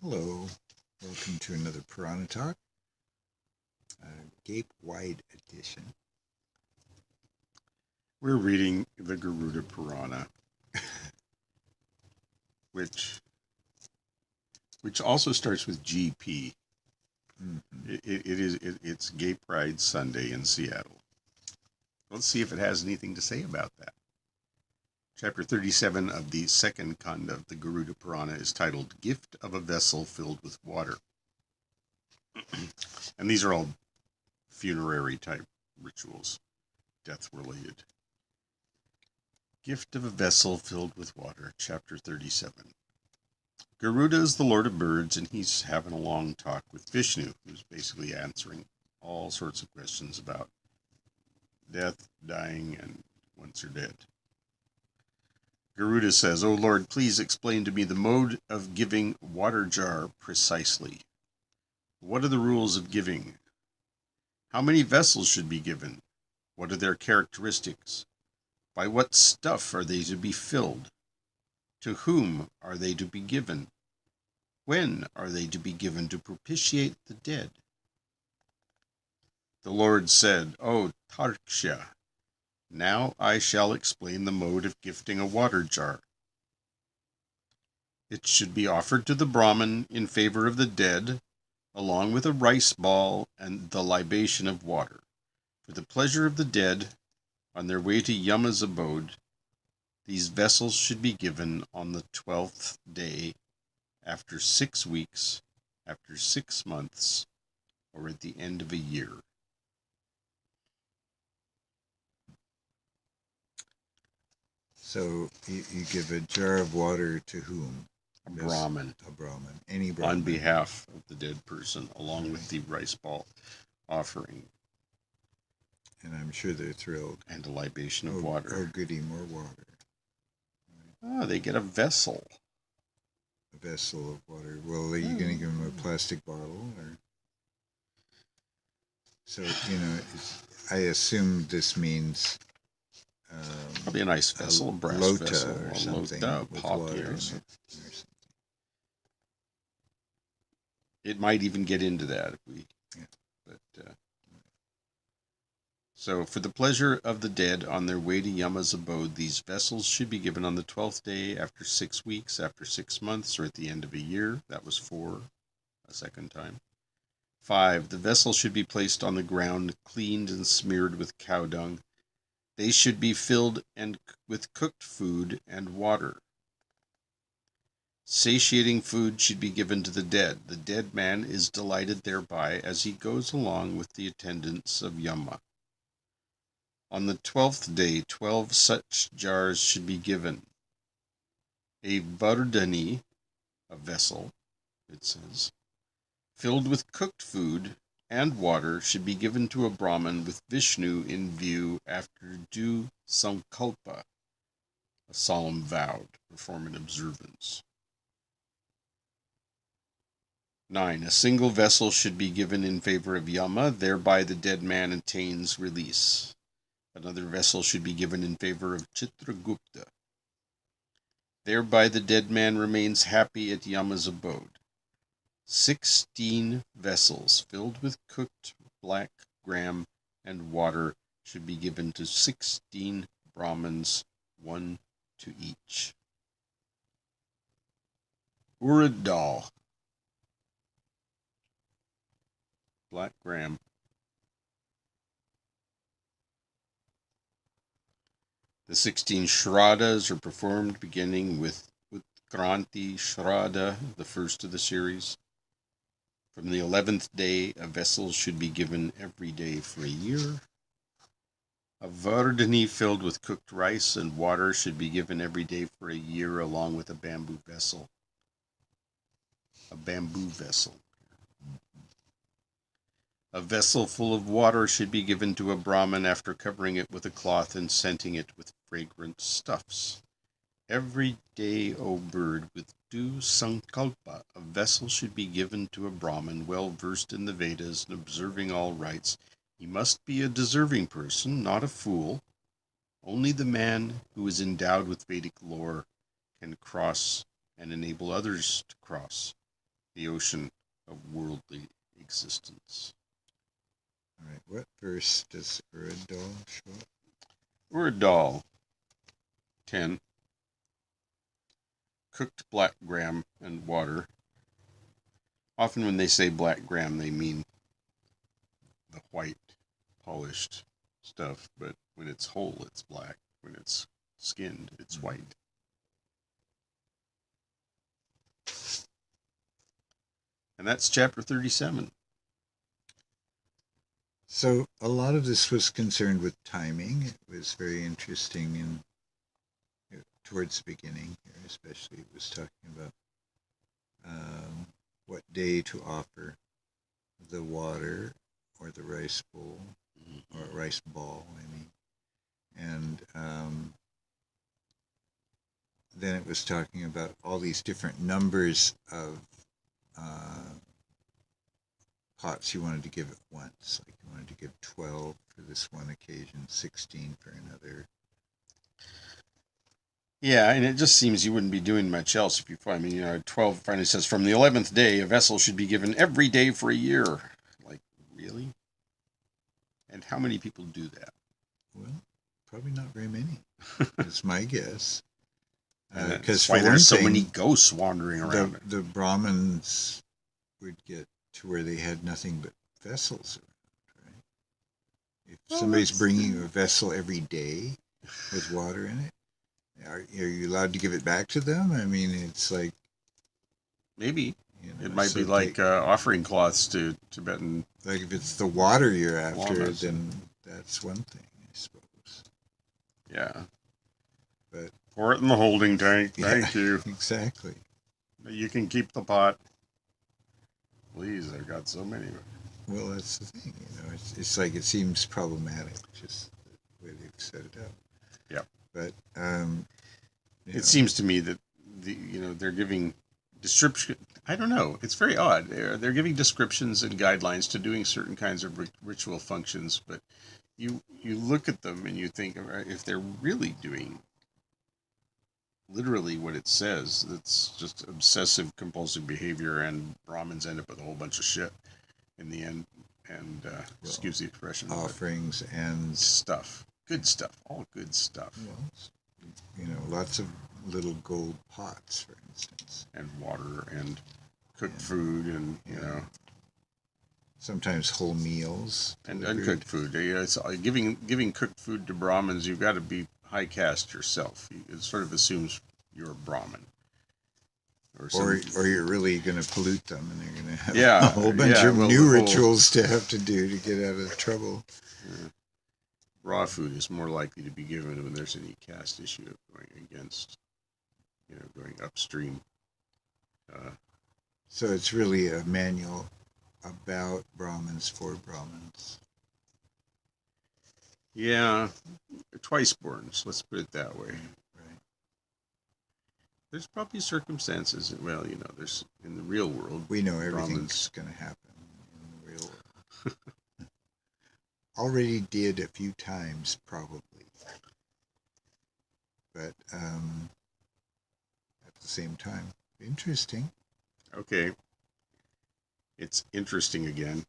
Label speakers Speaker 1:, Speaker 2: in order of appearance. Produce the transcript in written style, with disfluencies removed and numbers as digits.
Speaker 1: Hello, welcome to another Purana Talk, Gape Wide Edition.
Speaker 2: We're reading the Garuda Purana, which also starts with GP. It's Gay Pride Sunday in Seattle. Let's see if it has anything to say about that. Chapter 37 of the second Kanda of the Garuda Purana is titled Gift of a Vessel Filled with Water. And these are all funerary type rituals, death related. Gift of a Vessel Filled with Water, Chapter 37. Garuda is the Lord of Birds, and he's having a long talk with Vishnu, who's basically answering all sorts of questions about death, dying, and once you're dead. Garuda says, "O Lord, please explain to me the mode of giving water jar precisely. What are the rules of giving? How many vessels should be given? What are their characteristics? By what stuff are they to be filled? To whom are they to be given? When are they to be given to propitiate the dead?" The Lord said, "O Tarksha, now I shall explain the mode of gifting a water jar. It should be offered to the Brahmin in favor of the dead, along with a rice ball and the libation of water, for the pleasure of the dead. On their way to Yama's abode, these vessels should be given on the 12th day, after 6 weeks, after 6 months, or at the end of a year."
Speaker 1: So you give a jar of water to whom?
Speaker 2: A Brahmin.
Speaker 1: A Brahmin. Any Brahmin.
Speaker 2: On behalf of the dead person, along with the rice ball offering.
Speaker 1: And I'm sure they're thrilled.
Speaker 2: And a libation of water.
Speaker 1: Oh, goody, more water.
Speaker 2: They get a vessel.
Speaker 1: A vessel of water. Well, are you going to give them a plastic bottle? Or? So, I assume this means...
Speaker 2: probably a nice vessel, a brass
Speaker 1: lota
Speaker 2: vessel,
Speaker 1: or something with water in it.
Speaker 2: It might even get into that if we... Yeah. But, so, for the pleasure of the dead on their way to Yama's abode, these vessels should be given on the 12th day, after 6 weeks, after 6 months, or at the end of a year. That was 4, a second time. 5. The vessel should be placed on the ground, cleaned and smeared with cow dung. They should be filled with cooked food and water. Satiating food should be given to the dead. The dead man is delighted thereby as he goes along with the attendants of Yama. On the 12th day, 12 such jars should be given. A vardhani, a vessel, it says, filled with cooked food and water should be given to a Brahmin with Vishnu in view after due sankalpa, a solemn vow to perform an observance. 9. A single vessel should be given in favor of Yama, thereby the dead man attains release. Another vessel should be given in favor of Chitragupta. Thereby the dead man remains happy at Yama's abode. 16 vessels filled with cooked black gram and water should be given to 16 Brahmins, 1 to each. Urad dal, black gram. The 16 Shraddhas are performed beginning with Utkranti Shraddha, the first of the series. From the 11th day, a vessel should be given every day for a year. A vardhani filled with cooked rice and water should be given every day for a year, along with a bamboo vessel. A bamboo vessel. A vessel full of water should be given to a Brahmin after covering it with a cloth and scenting it with fragrant stuffs. Every day, O bird, with due sankalpa, a vessel should be given to a Brahmin well versed in the Vedas and observing all rites. He must be a deserving person, not a fool. Only the man who is endowed with Vedic lore can cross and enable others to cross. the ocean of worldly existence.
Speaker 1: All right. What verse does Uradal show up?
Speaker 2: Uradal 10. Cooked black gram and water. Often when they say black gram, they mean the white, polished stuff, but when it's whole, it's black. When it's skinned, it's white. And that's chapter 37.
Speaker 1: So a lot of this was concerned with timing. It was very interesting in towards the beginning here, especially it was talking about what day to offer the water or the rice bowl or rice ball, I mean. And then it was talking about all these different numbers of pots you wanted to give at once. Like you wanted to give 12 for this one occasion, 16 for another.
Speaker 2: Yeah, and it just seems you wouldn't be doing much else if you find, 12 finally says, from the 11th day, a vessel should be given every day for a year. Like, really? And how many people do that?
Speaker 1: Well, probably not very many. That's my guess.
Speaker 2: Because for there's so many ghosts wandering around.
Speaker 1: The Brahmins would get to where they had nothing but vessels around, right? If somebody's bringing a vessel every day with water in it, are you allowed to give it back to them? I mean, it's like...
Speaker 2: Maybe. It might be like offering cloths to Tibetan...
Speaker 1: Like if it's the water you're after,
Speaker 2: lamas.
Speaker 1: Then that's one thing, I suppose.
Speaker 2: Yeah.
Speaker 1: But
Speaker 2: pour it in the holding tank. Thank you.
Speaker 1: Exactly.
Speaker 2: You can keep the pot. Please, I've got so many.
Speaker 1: Well, that's the thing, it's like it seems problematic, just the way they've set it up.
Speaker 2: Yeah.
Speaker 1: But
Speaker 2: it seems to me that they're giving description. I don't know. It's very odd. They're giving descriptions and guidelines to doing certain kinds of ritual functions, but you look at them and you think, if they're really doing literally what it says, that's just obsessive compulsive behavior, and Brahmins end up with a whole bunch of shit in the end. And excuse the expression,
Speaker 1: offerings and
Speaker 2: stuff, good stuff, all good stuff.
Speaker 1: Well, lots of little gold pots, for instance,
Speaker 2: and water and cooked food, and
Speaker 1: sometimes whole meals
Speaker 2: and uncooked food. It's giving cooked food to Brahmins. You've got to be high caste yourself. It sort of assumes you're a Brahmin. Or
Speaker 1: you're really going to pollute them, and they're going to have
Speaker 2: a
Speaker 1: whole bunch of new rituals to have to do to get out of trouble.
Speaker 2: Raw food is more likely to be given when there's any caste issue of going against, going upstream.
Speaker 1: So it's really a manual about Brahmins for Brahmins.
Speaker 2: Yeah, twice-borns, let's put it that way.
Speaker 1: Right.
Speaker 2: There's probably circumstances, well, there's in the real world.
Speaker 1: We know everything's going to happen in the real world. Already did a few times, probably. But at the same time, interesting.
Speaker 2: Okay. It's interesting again.